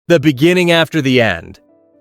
The beginning after the end.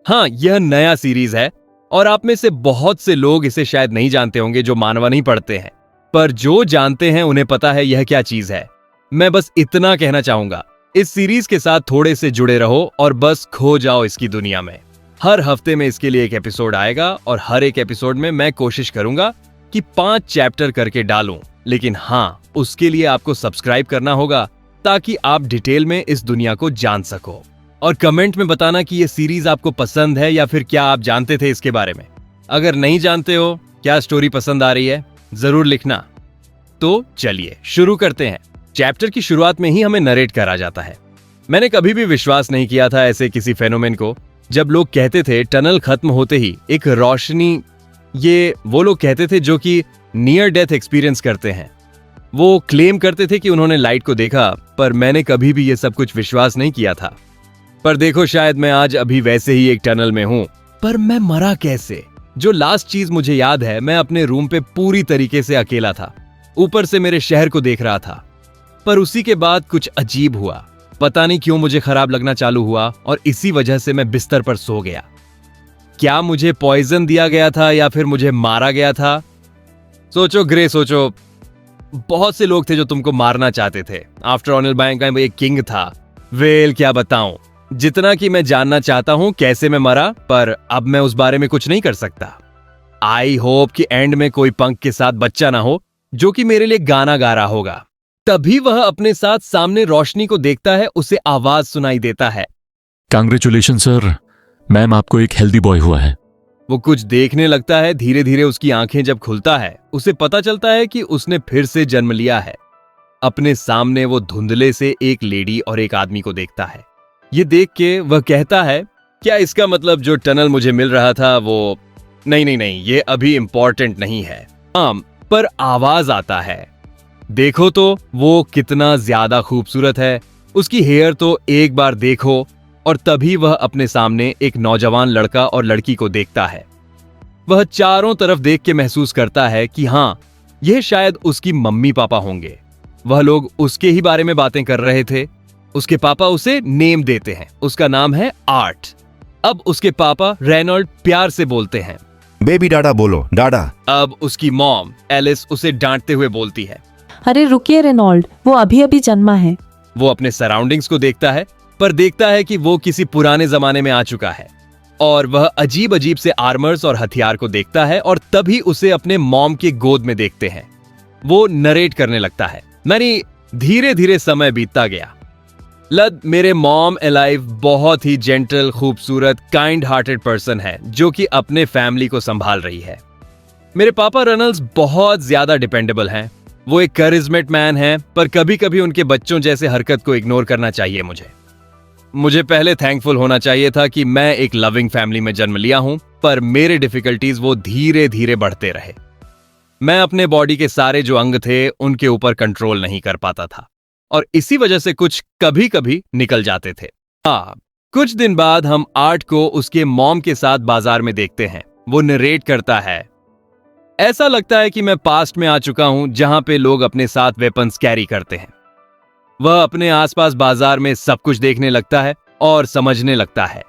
हाँ, यह नया सीरीज है और आप में से बहुत से लोग इसे शायद नहीं जानते होंगे जो मानवा नहीं पढ़ते हैं, पर जो जानते हैं उन्हें पता है यह क्या चीज है। मैं बस इतना कहना चाहूंगा, इस सीरीज के साथ थोड़े से जुड़े रहो और बस खो जाओ इसकी दुनिया में। हर हफ्ते में इसके लिए एक एपिसोड आएगा और हर एक एपिसोड में मैं कोशिश करूंगा कि 5 चैप्टर करके डालूं, लेकिन हाँ, उसके लिए आपको सब्सक्राइब करना होगा ताकि आप डिटेल में इस दुनिया को जान सको। और कमेंट में बताना कि यह सीरीज आपको पसंद है या फिर क्या आप जानते थे इसके बारे में। अगर नहीं जानते हो, क्या स्टोरी पसंद आ रही है, जरूर लिखना। तो चलिए शुरू करते हैं। चैप्टर की शुरुआत में ही हमें नरेट करा जाता है। मैंने कभी भी विश्वास नहीं किया था ऐसे किसी फेनोमेन को, जब लोग कहते थे टनल खत्म होते ही एक रोशनी, ये वो लोग कहते थे जो कि नियर डेथ एक्सपीरियंस करते हैं। वो क्लेम करते थे कि उन्होंने लाइट को देखा, पर मैंने कभी भी ये सब कुछ विश्वास नहीं किया था। पर देखो, शायद मैं आज अभी वैसे ही एक टनल में हूं, पर मैं मरा कैसे? जो लास्ट चीज मुझे याद है, मैं अपने रूम पे पूरी तरीके से अकेला था, ऊपर से मेरे शहर को देख रहा था। पर उसी के बाद कुछ अजीब हुआ। पता नहीं क्यों मुझे खराब लगना चालू हुआ और इसी वजह से मैं बिस्तर पर सो गया। क्या मुझे पॉइजन दिया गया था या फिर मुझे मारा गया था? सोचो ग्रे, सोचो। बहुत से लोग थे जो तुमको मारना चाहते थे। आफ्टर ऑल बैंक का एक किंग था। वेल, क्या बताऊं, जितना कि मैं जानना चाहता हूं कैसे मैं मरा, पर अब मैं उस बारे में कुछ नहीं कर सकता। आई होप कि एंड में कोई पंख के साथ बच्चा ना हो जो कि मेरे लिए गाना गा रहा होगा। तभी वह अपने साथ सामने रोशनी को देखता है, उसे आवाज सुनाई देता है, कांग्रेचुलेशन सर, मैम आपको एक हेल्दी बॉय हुआ है। वो कुछ देखने लगता है। धीरे धीरे उसकी आंखें जब खुलता है, उसे पता चलता है कि उसने फिर से जन्म लिया है। अपने सामने वो धुंधले से एक लेडी और एक आदमी को देखता है। ये देख के वह कहता है, क्या इसका मतलब जो टनल मुझे मिल रहा था वो नहीं, ये अभी इंपॉर्टेंट नहीं है। पर आवाज आता है, देखो तो वो कितना ज्यादा खूबसूरत है, उसकी हेयर तो एक बार देखो। और तभी वह अपने सामने एक नौजवान लड़का और लड़की को देखता है। वह चारों तरफ देख के महसूस करता है कि हाँ, यह शायद उसकी मम्मी पापा होंगे। वह लोग उसके ही बारे में बातें कर रहे थे। उसके पापा उसे नेम देते हैं, उसका नाम है आर्ट। अब उसके पापा रेनॉल्ड प्यार से बोलते हैं, बेबी डाडा बोलो, डाडा। अब उसकी मॉम एलिस उसे डांटते हुए बोलती है, अरे रुकिए रेनॉल्ड, वो अभी अभी जन्मा है। वो अपने सराउंडिंग्स को देखता है, पर देखता है कि वो किसी पुराने जमाने में आ चुका है। और वह अजीब अजीब से आर्मर्स और हथियार को देखता है और तभी उसे अपने मॉम के गोद में देखते हैं। वो नरेट करने लगता है, यानी धीरे धीरे समय बीतता गया। लद, मेरे मॉम एलाइव बहुत ही जेंटल, खूबसूरत, काइंड हार्टेड पर्सन है जो कि अपने फैमिली को संभाल रही है। मेरे पापा रेनल्ड्स बहुत ज्यादा डिपेंडेबल हैं। वो एक करिज्मेट मैन है, पर कभी कभी उनके बच्चों जैसे हरकत को इग्नोर करना चाहिए। मुझे पहले थैंकफुल होना चाहिए था कि मैं एक लविंग फैमिली में जन्म लिया हूं, पर मेरे डिफिकल्टीज वो धीरे धीरे बढ़ते रहे। मैं अपने बॉडी के सारे जो अंग थे उनके ऊपर कंट्रोल नहीं कर पाता था और इसी वजह से कुछ कभी कभी निकल जाते थे। कुछ दिन बाद हम आर्ट को उसके मॉम के साथ बाजार में देखते हैं। वो नरेट करता है, ऐसा लगता है कि मैं पास्ट में आ चुका हूं जहां पे लोग अपने साथ वेपन्स कैरी करते हैं। वह अपने आसपास बाजार में सब कुछ देखने लगता है और समझने लगता है,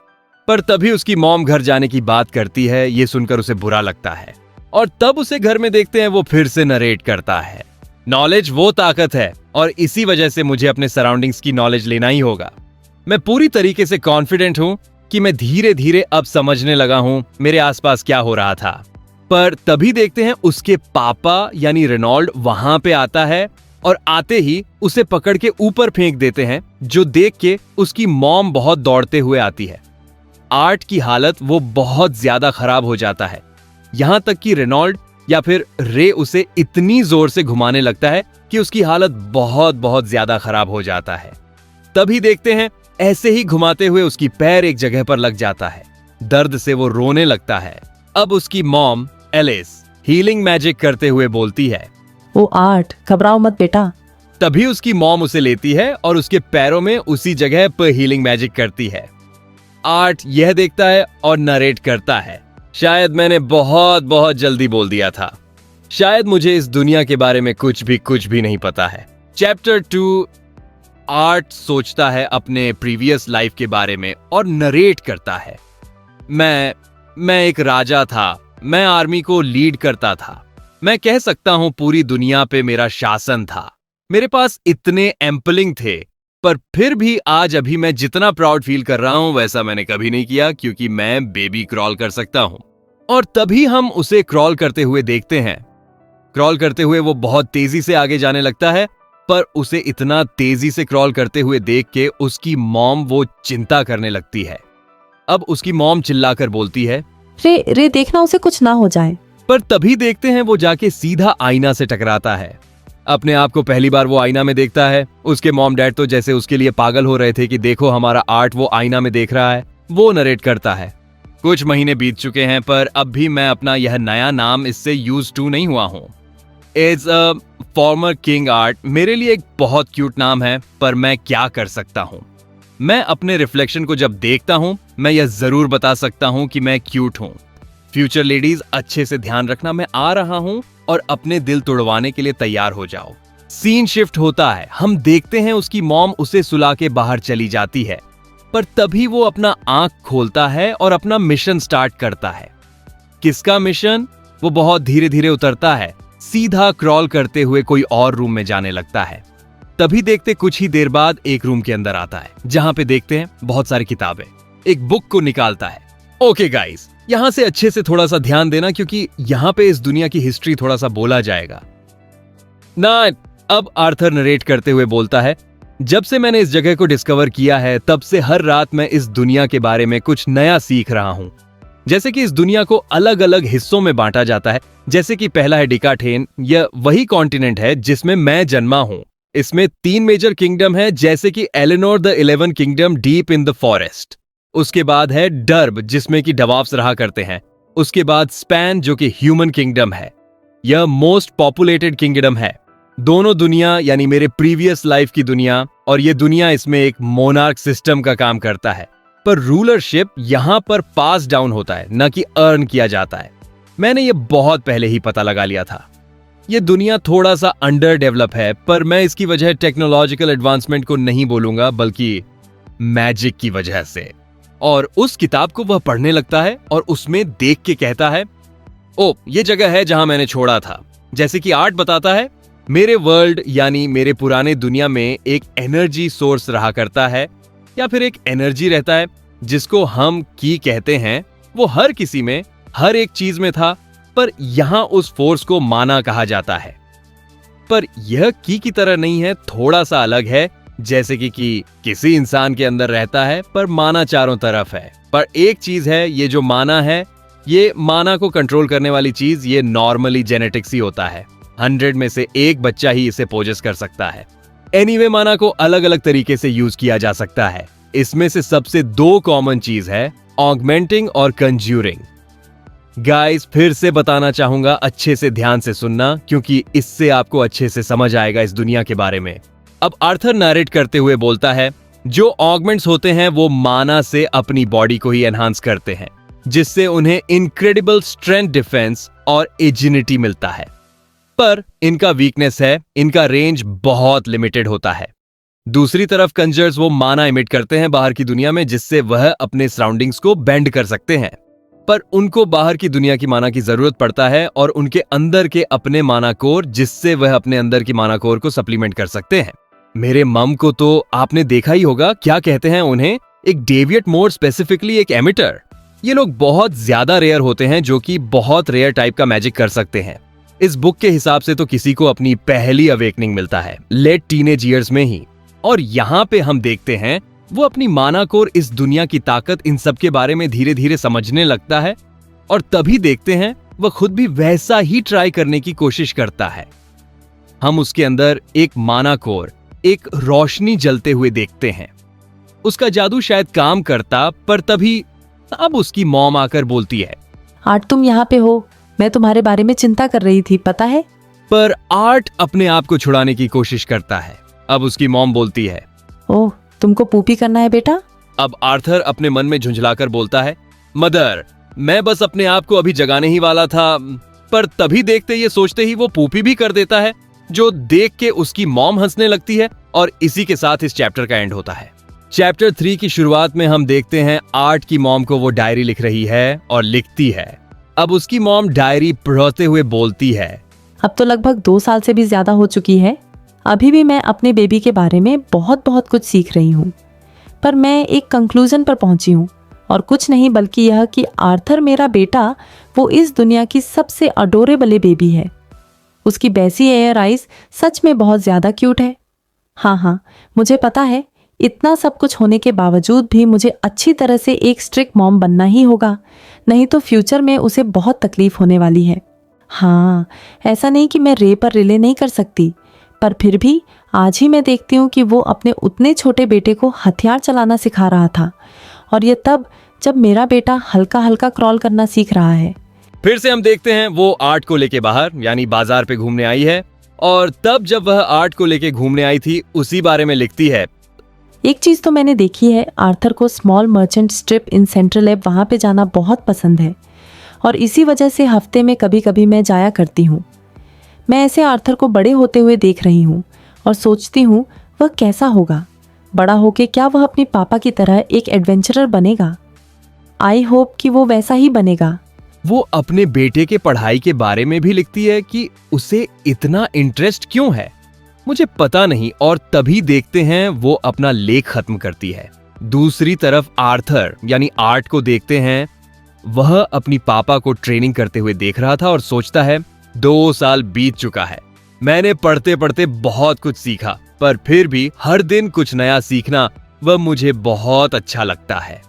पर तभी उसकी मॉम घर जाने की बात करती है। ये सुनकर उसे बुरा लगता है और तब उसे घर में देखते हैं वो फिर से नरेट करता है, नॉलेज वो ताकत है और इसी वजह से मुझे अपने सराउंडिंग्स की नॉलेज लेना ही होगा। मैं पूरी तरीके से कॉन्फिडेंट हूं कि मैं धीरे धीरे अब समझने लगा हूं मेरे आसपास क्या हो रहा था। पर तभी देखते हैं उसके पापा यानी रेनॉल्ड वहां पे आता है और आते ही उसे पकड़ के ऊपर फेंक देते हैं, जो देख के उसकी मॉम बहुत दौड़ते हुए आती है। आर्ट की हालत वो बहुत ज्यादा खराब हो जाता है, यहां तक कि रेनॉल्ड या फिर रे उसे इतनी जोर से घुमाने लगता है कि उसकी हालत बहुत बहुत ज्यादा खराब हो जाता है। तभी देखते हैं ऐसे ही घुमाते हुए उसकी पैर एक जगह पर लग जाता है। दर्द से वो रोने लगता है। अब उसकी मॉम एलिस हीलिंग मैजिक करते हुए बोलती है, ओ आर्ट, घबराओ मत बेटा। तभी उसकी मॉम उसे लेती है और उसके पैरों में उसी जगह पर हीलिंग मैजिक करती है। आर्ट यह देखता है और नरेट करता है, शायद मैंने बहुत बहुत जल्दी बोल दिया था। शायद मुझे इस दुनिया के बारे में कुछ भी नहीं पता है। चैप्टर 2 आर्ट सोचता है अपने प्रीवियस लाइफ के बारे में और नरेट करता है। मैं एक राजा था, मैं आर्मी को लीड करता था, मैं कह सकता हूं पूरी दुनिया पे मेरा शासन था, मेरे पास इतने एम्पलिंग थे, पर फिर भी आज अभी मैं जितना प्राउड फील कर रहा हूं वैसा मैंने कभी नहीं किया, क्योंकि मैं बेबी क्रॉल कर सकता हूं। और तभी हम उसे क्रॉल करते हुए देखते हैं। क्रॉल करते हुए वो बहुत तेजी से आगे जाने लगता है, पर उसे इतना तेजी से क्रॉल करते हुए देख के उसकी मॉम वो चिंता करने लगती है। अब उसकी मॉम चिल्लाकर बोलती है, रे रे देखना उसे कुछ ना हो जाए। पर तभी देखते हैं वो जाके सीधा आईना से टकराता है। अपने आप को पहली बार वो आईना में देखता है। उसके मॉम डैड तो जैसे उसके लिए पागल हो रहे थे कि देखो हमारा आर्ट वो आईना में देख रहा है। वो नरेट करता है, कुछ महीने बीत चुके हैं पर अब भी मैं अपना यह नया नाम इससे यूज टू नहीं हुआ हूं। As a former king art मेरे लिए एक बहुत क्यूट नाम है, पर मैं क्या कर सकता हूं। मैं अपने रिफ्लेक्शन को जब देखता हूं मैं यह जरूर बता सकता हूं कि मैं क्यूट हूं। फ्यूचर लेडीज अच्छे से ध्यान रखना, मैं आ रहा हूं और अपने दिल तोड़वाने के लिए तैयार हो जाओ। सीन शिफ्ट होता है। हम देखते हैं उसकी मॉम उसे सुला के बाहर चली जाती है, पर तभी वो अपना आंख खोलता है और अपना मिशन स्टार्ट करता है। किसका मिशन? वो बहुत धीरे धीरे उतरता है, सीधा क्रॉल करते हुए कोई और रूम में जाने लगता है। तभी देखते कुछ ही देर बाद एक रूम के अंदर आता है, जहां पे देखते हैं बहुत सारी किताबें। एक बुक को निकालता है। ओके गाइस, यहां से अच्छे से थोड़ा सा ध्यान देना, क्योंकि यहां पे इस दुनिया की हिस्ट्री थोड़ा सा बोला जाएगा ना। अब आर्थर नरेट करते हुए बोलता है, जब से मैंने इस जगह को डिस्कवर किया है तब से हर रात मैं इस दुनिया के बारे में कुछ नया सीख रहा हूं। जैसे कि इस दुनिया को अलग अलग हिस्सों में बांटा जाता है। जैसे कि पहला है डिकाठेन, यह वही कॉन्टिनेंट है जिसमें मैं जन्मा हूं। इसमें 3 मेजर किंगडम है, जैसे कि Eleanor the 11 kingdom deep in the forest. उसके बाद है डर्ब, जिसमें कि डवार्फ्स रहा करते हैं। उसके बाद स्पैन, जो कि ह्यूमन किंगडम है। यह मोस्ट पॉपुलेटेड किंगडम है। दोनों दुनिया यानी मेरे प्रीवियस लाइफ की दुनिया और ये दुनिया, इसमें एक मोनार्क सिस्टम का काम करता है, पर रूलरशिप यहां पर पास डाउन होता है, न कि अर्न किया जाता है। मैंने ये बहुत पहले ही पता लगा लिया था। ये दुनिया थोड़ा सा अंडर डेवलप है, पर मैं इसकी वजह टेक्नोलॉजिकल एडवांसमेंट को नहीं बोलूंगा, बल्कि मैजिक की वजह से। और उस किताब को वह पढ़ने लगता है और उसमें देख के कहता है, ओ ये जगह है जहां मैंने छोड़ा था। जैसे कि आर्ट बताता है, मेरे वर्ल्ड यानी मेरे पुराने दुनिया में एक एनर्जी सोर्स रहा करता है, या फिर एक एनर्जी रहता है जिसको हम की कहते हैं। वो हर किसी में, हर एक चीज में था, पर यहां उस फोर्स को माना कहा जाता है। पर यह की तरह नहीं है, थोड़ा सा अलग है। जैसे कि किसी इंसान के अंदर रहता है, पर माना चारों तरफ है। पर एक चीज है, ये जो माना है, ये माना को कंट्रोल करने वाली चीज, ये नॉर्मली जेनेटिक्स ही होता है। 100 में से एक बच्चा ही इसे पोजेस कर सकता है। एनीवे, माना को अलग अलग तरीके से यूज किया जा सकता है। इसमें से सबसे 2 कॉमन चीज है, ऑगमेंटिंग और कंज्यूरिंग। गाइस, फिर से बताना चाहूंगा, अच्छे से ध्यान से सुनना, क्योंकि इससे आपको अच्छे से समझ आएगा इस दुनिया के बारे में। अब आर्थर नरेट करते हुए बोलता है, जो ऑगमेंट्स होते हैं वो माना से अपनी बॉडी को ही एनहांस करते हैं, जिससे उन्हें इनक्रेडिबल स्ट्रेंथ, डिफेंस और एजिलिटी मिलता है। पर इनका वीकनेस है, इनका रेंज बहुत लिमिटेड होता है। दूसरी तरफ कंजर्स वो माना इमिट करते हैं बाहर की दुनिया में, जिससे वह अपने सराउंडिंग्स को बेंड कर सकते हैं। पर उनको बाहर की दुनिया की माना की जरूरत पड़ता है और उनके अंदर के अपने माना कोर, जिससे वह अपने अंदर की माना कोर को सप्लीमेंट कर सकते हैं। मेरे मम को तो आपने देखा ही होगा, क्या कहते हैं उन्हें, एक डेविएट मोड, स्पेसिफिकली एक एमिटर। ये लोग बहुत ज्यादा रेयर होते हैं, जो कि बहुत रेयर टाइप का मैजिक कर सकते हैं। इस बुक के हिसाब से तो किसी को अपनी पहली अवेकनिंग मिलता है लेट टीनेज ईयर्स में ही। और यहाँ पे हम देखते हैं वो अपनी माना कोर, इस दुनिया की ताकत, इन सब के बारे में धीरे धीरे समझने लगता है। और तभी देखते हैं वह खुद भी वैसा ही ट्राई करने की कोशिश करता है। हम उसके अंदर एक माना कोर, एक रोशनी जलते हुए देखते हैं। उसका जादू शायद काम करता, पर तभी अब उसकी मॉम आकर बोलती है, आर्ट तुम यहाँ पे हो, मैं तुम्हारे बारे में चिंता कर रही थी, पता है। पर आर्ट अपने आप को छुड़ाने की कोशिश करता है। अब उसकी मॉम बोलती है, ओह तुमको पूपी करना है बेटा। अब आर्थर अपने मन में झुंझलाकर बोलता है, मदर मैं बस अपने आप को अभी जगाने ही वाला था। पर तभी देखते ये सोचते ही वो पूपी भी कर देता है, जो देख के उसकी मॉम हंसने लगती है और इसी के साथ इस चैप्टर का एंड होता है। चैप्टर 3 की शुरुआत में हम देखते हैं आर्ट की मॉम को वो डायरी लिख रही है और लिखती है। अब उसकी मॉम डायरी पढ़ते हुए बोलती है, अब तो लगभग 2 साल से भी ज्यादा हो चुकी है। अभी भी मैं अपने बेबी के बारे में बहुत बहुत कुछ सीख रही हूँ, पर मैं एक कंक्लूजन पर पहुंची हूँ, और कुछ नहीं बल्कि यह कि आर्थर मेरा बेटा वो इस दुनिया की सबसे अडोरेबल बेबी है। उसकी बैसी एयर आइज सच में बहुत ज़्यादा क्यूट है। हाँ, मुझे पता है इतना सब कुछ होने के बावजूद भी मुझे अच्छी तरह से एक स्ट्रिक्ट मॉम बनना ही होगा, नहीं तो फ्यूचर में उसे बहुत तकलीफ होने वाली है। हाँ, ऐसा नहीं कि मैं रे पर रिले नहीं कर सकती, पर फिर भी आज ही मैं देखती हूँ कि वो अपने उतने छोटे बेटे को हथियार चलाना सिखा रहा था, और ये तब जब मेरा बेटा हल्का हल्का क्रॉल करना सीख रहा है। फिर से हम देखते हैं वो आर्ट को लेके बाहर यानी बाजार पे घूमने आई है, और तब जब वह आर्ट को लेके घूमने आई थी उसी बारे में लिखती है। एक चीज़ तो मैंने देखी है, आर्थर को small merchant strip in central lab वहाँ पे जाना बहुत पसंद है, और इसी वजह से हफ्ते में कभी कभी मैं जाया करती हूँ। मैं ऐसे आर्थर को बड़े होते हुए देख रही हूँ और सोचती हूँ वह कैसा होगा बड़ा होके। क्या वह अपने पापा की तरह एक एडवेंचरर बनेगा? आई होप कि वो वैसा ही बनेगा। वो अपने बेटे के पढ़ाई के बारे में भी लिखती है कि उसे इतना इंटरेस्ट क्यों है, मुझे पता नहीं, और तभी देखते हैं वो अपना लेख खत्म करती है। दूसरी तरफ आर्थर यानी आर्ट को देखते हैं। वह अपनी पापा को ट्रेनिंग करते हुए देख रहा था और सोचता है 2 साल बीत चुका है, मैंने पढ़ते पढ़ते बहुत कुछ सीखा, पर फिर भी हर दिन कुछ नया सीखना वह मुझे बहुत अच्छा लगता है।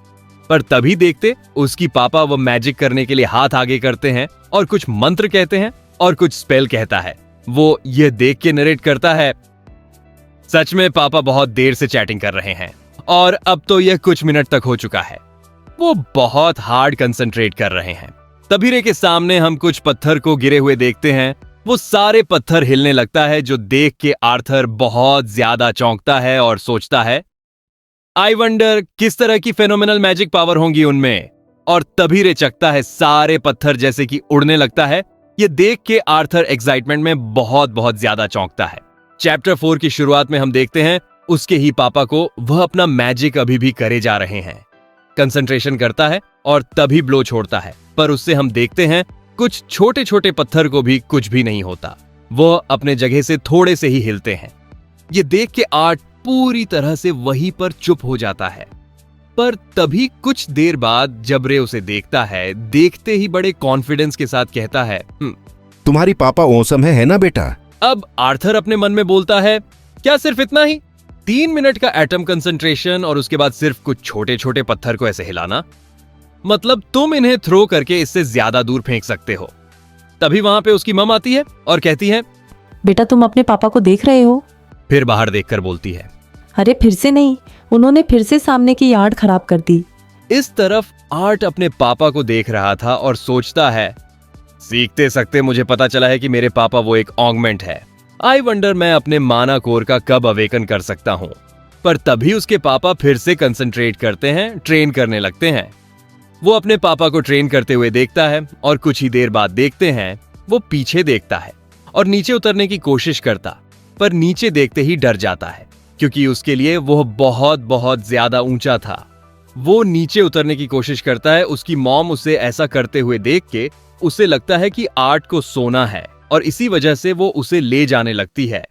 पर तभी देखते उसकी पापा वो मैजिक करने के लिए हाथ आगे करते हैं और कुछ मंत्र कहते हैं और कुछ स्पेल कहता है। वो ये देख के नरेट करता है, सच में पापा बहुत देर से चैटिंग कर रहे हैं और अब तो यह कुछ मिनट तक हो चुका है। वो बहुत हार्ड कंसंट्रेट कर रहे हैं। तभी रे के सामने हम कुछ पत्थर को गिरे हुए देखते हैं। वो सारे पत्थर हिलने लगता है, जो देख के आर्थर बहुत ज्यादा चौंकता है और सोचता है, आई वंडर किस तरह की फेनोमेनल मैजिक पावर होंगी उनमें। और तभी रे चकता है सारे पत्थर जैसे कि उड़ने लगता है। ये देख के आर्थर एक्साइटमेंट में बहुत ज्यादा चौंकता है। चैप्टर 4 की शुरुआत में हम देखते हैं उसके ही पापा को, वह अपना मैजिक अभी भी करे जा रहे हैं। कंसंट्रेशन करता है और तभी ब्लो छोड़ता है, पर उससे हम देखते हैं कुछ छोटे छोटे पत्थर को भी कुछ भी नहीं होता, वह अपने जगह से थोड़े से ही हिलते हैं। ये देख के आर्ट पूरी तरह से वहीं पर चुप हो जाता है। पर तभी कुछ देर बाद जब रे उसे देखता है, देखते ही बड़े कॉन्फिडेंस के साथ कहता है, तुम्हारी पापा औसम है ना बेटा? अब आर्थर अपने मन में बोलता है, क्या सिर्फ इतना ही? 3 मिनट का एटम कंसंट्रेशन और उसके बाद सिर्फ कुछ छोटे छोटे पत्थर को ऐसे हिलाना, मतलब तुम इन्हें थ्रो करके इससे ज्यादा दूर फेंक सकते हो। तभी वहां पे उसकी मम आती है और कहती है, बेटा तुम अपने पापा को देख रहे हो? फिर बाहर देखकर बोलती है, अरे फिर से नहीं, उन्होंने फिर से सामने की यार्ड खराब कर दी। इस तरफ आर्ट अपने पापा को देख रहा था और सोचता है, सीखते सकते मुझे पता चला है कि मेरे पापा वो एक ऑगमेंट है। आई वंडर मैं अपने माना कोर का कब अवेकन कर सकता हूं। पर तभी उसके पापा फिर से कंसंट्रेट करते हैं, ट्रेन करने लगते हैं। वो अपने पापा को ट्रेन करते हुए देखता है और कुछ ही देर बाद देखते हैं वो पीछे देखता है और नीचे उतरने की कोशिश करता, पर नीचे देखते ही डर जाता है क्योंकि उसके लिए वो बहुत ज्यादा ऊंचा था। वो नीचे उतरने की कोशिश करता है। उसकी मॉम उसे ऐसा करते हुए देख के उसे लगता है कि आर्ट को सोना है और इसी वजह से वो उसे ले जाने लगती है।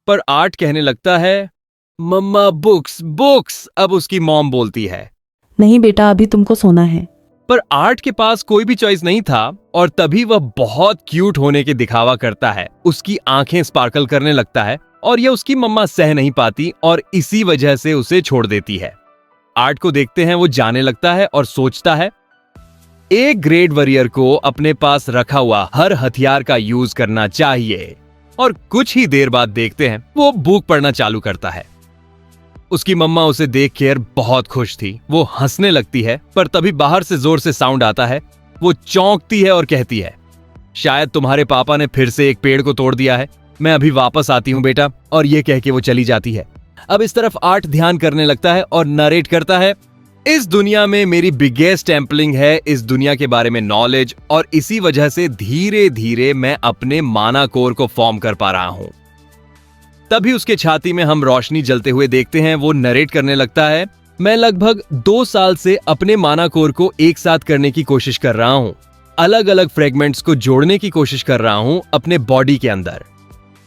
पर आर्ट कहने लगता है, मम्मा बुक्स बुक्स। अब उसकी मॉम बोलती है, नहीं बेटा अभी तुमको सोना है। पर आर्ट के पास कोई भी चॉइस नहीं था और तभी वह बहुत क्यूट होने के दिखावा करता है। उसकी आंखें स्पार्कल करने लगता है और यह उसकी मम्मा सह नहीं पाती और इसी वजह से उसे छोड़ देती है। आर्ट को देखते हैं वो जाने लगता है और सोचता है, एक ग्रेट वॉरियर को अपने पास रखा हुआ हर हथियार का यूज करना चाहिए। और कुछ ही देर बाद देखते हैं वो बुक पढ़ना चालू करता है। उसकी मम्मा उसे देख कर बहुत खुश थी, वो हंसने लगती है, पर तभी बाहर से जोर से साउंड आता है। वो चौंकती है और कहती है, शायद तुम्हारे पापा ने फिर से एक पेड़ को तोड़ दिया है, मैं अभी वापस आती हूं बेटा। और ये कह के वो चली जाती है। अब इस तरफ आर्ट ध्यान करने लगता है और नरेट करता है, इस दुनिया में मेरी बिगेस्ट टेम्पलिंग है इस दुनिया के बारे में नॉलेज, और इसी वजह से धीरे धीरे मैं अपने माना कोर को फॉर्म कर पा रहा हूं। तभी उसके छाती में हम रोशनी जलते हुए देखते हैं। वो नरेट करने लगता है, मैं लगभग 2 साल से अपने मानाकोर को एक साथ करने की कोशिश कर रहा हूं। अलग अलग फ्रेगमेंट्स को जोड़ने की कोशिश कर रहा हूं अपने बॉडी के अंदर।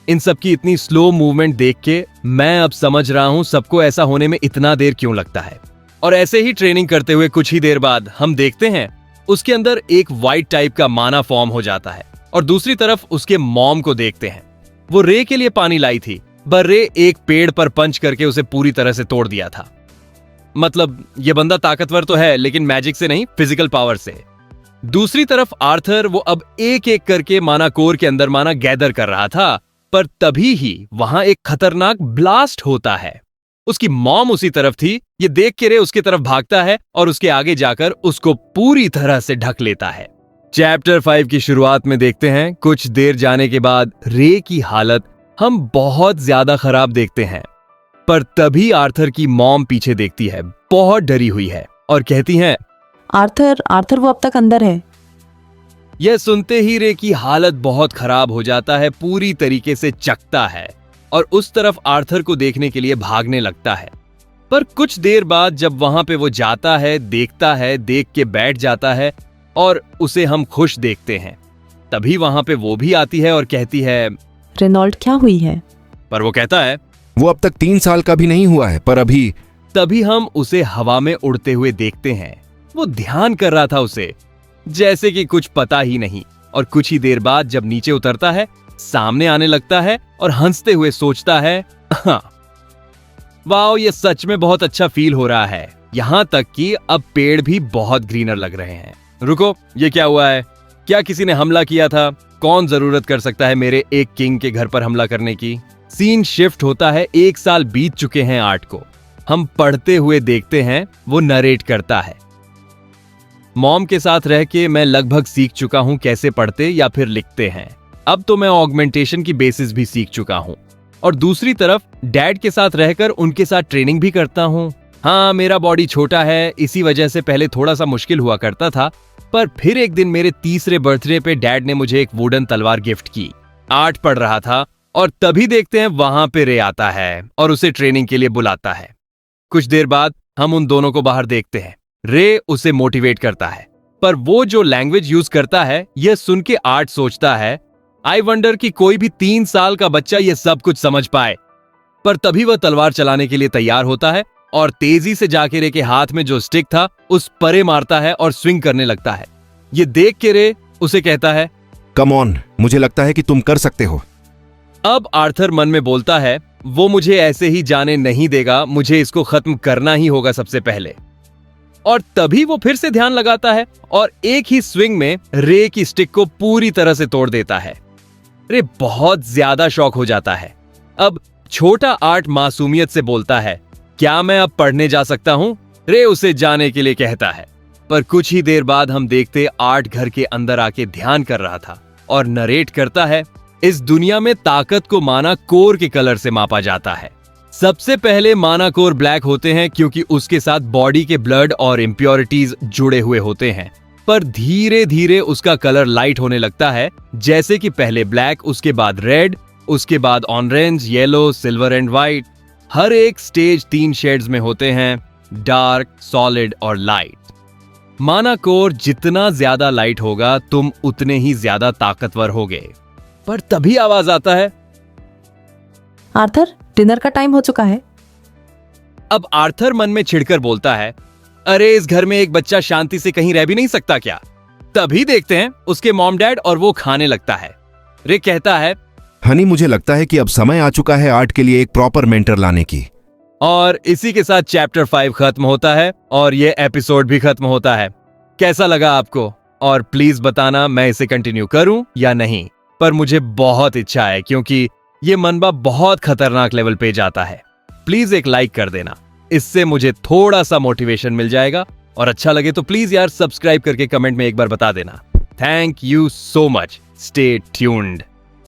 इन सब की इतनी स्लो मूवमेंट देख के मैं अब समझ रहा हूं सबको ऐसा होने में इतना देर क्यों लगता है। और ऐसे ही ट्रेनिंग करते हुए कुछ ही देर बाद हम देखते हैं उसके अंदर एक वाइट टाइप का माना फॉर्म हो जाता है। और दूसरी तरफ उसके मॉम को देखते हैं। वो रे के लिए पानी लाई थी, पर रे एक पेड़ पर पंच करके उसे पूरी तरह से तोड़ दिया था। मतलब ये बंदा ताकतवर तो है, लेकिन मैजिक से नहीं, फिजिकल पावर से। दूसरी तरफ आर्थर, वो अब एक एक करके माना कोर के अंदर माना गैदर कर रहा था, पर तभी ही वहां एक खतरनाक ब्लास्ट होता है। उसकी मॉम उसी तरफ थी। ये देख के रे उसकी तरफ भागता है और उसके आगे जाकर उसको पूरी तरह से ढक लेता है। चैप्टर 5 की शुरुआत में देखते हैं, कुछ देर जाने के बाद रे की हालत हम बहुत ज्यादा खराब देखते हैं। पर तभी आर्थर की मॉम पीछे देखती है, बहुत डरी हुई है, और कहती है, आर्थर वो अब तक अंदर है। यह सुनते ही रे की हालत बहुत खराब हो जाता है, पूरी तरीके से चकता है और उस तरफ आर्थर को देखने के लिए भागने लगता है। पर कुछ देर बाद जब वहां पे वो जाता है, देखता है, देख के बैठ जाता है और उसे हम खुश देखते हैं। तभी वहां पे वो भी आती है और कहती है, रेनॉल्ड क्या हुई है? पर वो कहता है, वो अब तक 3 साल का भी नहीं हुआ है, पर अभी। तभी हम उसे हवा में उड़ते हुए देखते हैं। वो ध्यान कर रहा था उसे, जैसे कि कुछ पता ही नहीं। और कुछ ही देर बाद जब नीचे उतरता है, सामने आने लगता है और हंसते हुए सोचता है, हाँ, वाओ, ये सच में बहुत अच्छा फील हो रहा है। यहां तक कि अब पेड़ भी बहुत ग्रीनर लग रहे हैं। रुको, ये क्या हुआ है? क्या किसी ने हमला किया था? कौन जरूरत कर सकता है मेरे एक किंग के घर पर हमला करने की? सीन शिफ्ट होता है। 1 साल बीत चुके हैं आर्ट को। हम पढ़ते हुए देखते हैं, वो नरेट करता है। मॉम के साथ रह के मैं लगभग सीख चुका हूं कैसे पढ़ते या फिर लिखते हैं। अब तो मैं ऑगमेंटेशन की बेसिस भी सीख चुका हूं। और दूसरी तरफ डैड के साथ रहकर उनके साथ ट्रेनिंग भी करता हूं। हाँ, मेरा बॉडी छोटा है, इसी वजह से पहले थोड़ा सा मुश्किल हुआ करता था। पर फिर एक दिन मेरे 3रे बर्थडे पे डैड ने मुझे एक वुडन तलवार गिफ्ट की। आर्ट पढ़ रहा था और तभी देखते हैं वहां पे रे आता है और उसे ट्रेनिंग के लिए बुलाता है। कुछ देर बाद हम उन दोनों को बाहर देखते हैं। रे उसे मोटिवेट करता है, पर वो जो लैंग्वेज यूज करता है, यह सुन के आर्ट सोचता है, आई वंडर कि कोई भी 3 साल का बच्चा ये सब कुछ समझ पाए। पर तभी वह तलवार चलाने के लिए तैयार होता है और तेजी से जाके रे के हाथ में जो स्टिक था उस परे मारता है और स्विंग करने लगता है। ये देख के रे उसे कहता है, कम ऑन, मुझे लगता है कि तुम कर सकते हो। अब आर्थर मन में बोलता है, वो मुझे ऐसे ही जाने नहीं देगा, मुझे इसको खत्म करना ही होगा सबसे पहले। और तभी वो फिर से ध्यान लगाता है और एक ही स्विंग में रे की स्टिक को पूरी तरह से तोड़ देता है। रे बहुत ज्यादा शॉक हो जाता है। अब छोटा आर्ट मासूमियत से बोलता है, क्या मैं अब पढ़ने जा सकता हूं? रे उसे जाने के लिए कहता है। पर कुछ ही देर बाद हम देखते आर्ट घर के अंदर आके ध्यान कर रहा था और नरेट करता है, इस दुनिया में ताकत को माना कोर के कलर से मापा जाता है। सबसे पहले माना कोर ब्लैक होते हैं क्योंकि उसके साथ बॉडी के ब्लड और इम्प्योरिटीज जुड़े हुए होते हैं। पर धीरे धीरे उसका कलर लाइट होने लगता है, जैसे कि पहले ब्लैक, उसके बाद रेड, उसके बाद orange, yellow, silver and white. हर एक स्टेज 3 शेड्स में होते हैं, डार्क, सॉलिड और लाइट। माना कोर जितना ज्यादा लाइट होगा, तुम उतने ही ज्यादा ताकतवर होगे। पर तभी आवाज आता है, आर्थर, डिनर का टाइम हो चुका है। अब आर्थर मन में छिड़कर बोलता है, अरे इस घर में एक बच्चा शांति से कहीं रह भी नहीं सकता क्या? तभी देखते हैं उसके मॉम डैड और वो खाने लगता है। रे कहता है, हनी, मुझे लगता है कि अब समय आ चुका है आर्ट के लिए एक प्रॉपर मेंटर लाने की। और इसी के साथ चैप्टर 5 खत्म होता है और ये एपिसोड भी खत्म होता है। कैसा लगा आपको? और प्लीज बताना मैं इसे कंटिन्यू करूं या नहीं। पर मुझे बहुत इच्छा है क्योंकि ये मनबा बहुत खतरनाक लेवल पे जाता है। प्लीज एक लाइक कर देना, इससे मुझे थोड़ा सा मोटिवेशन मिल जाएगा। और अच्छा लगे तो प्लीज यार सब्सक्राइब करके कमेंट में एक बार बता देना। Thank you so much. Stay tuned.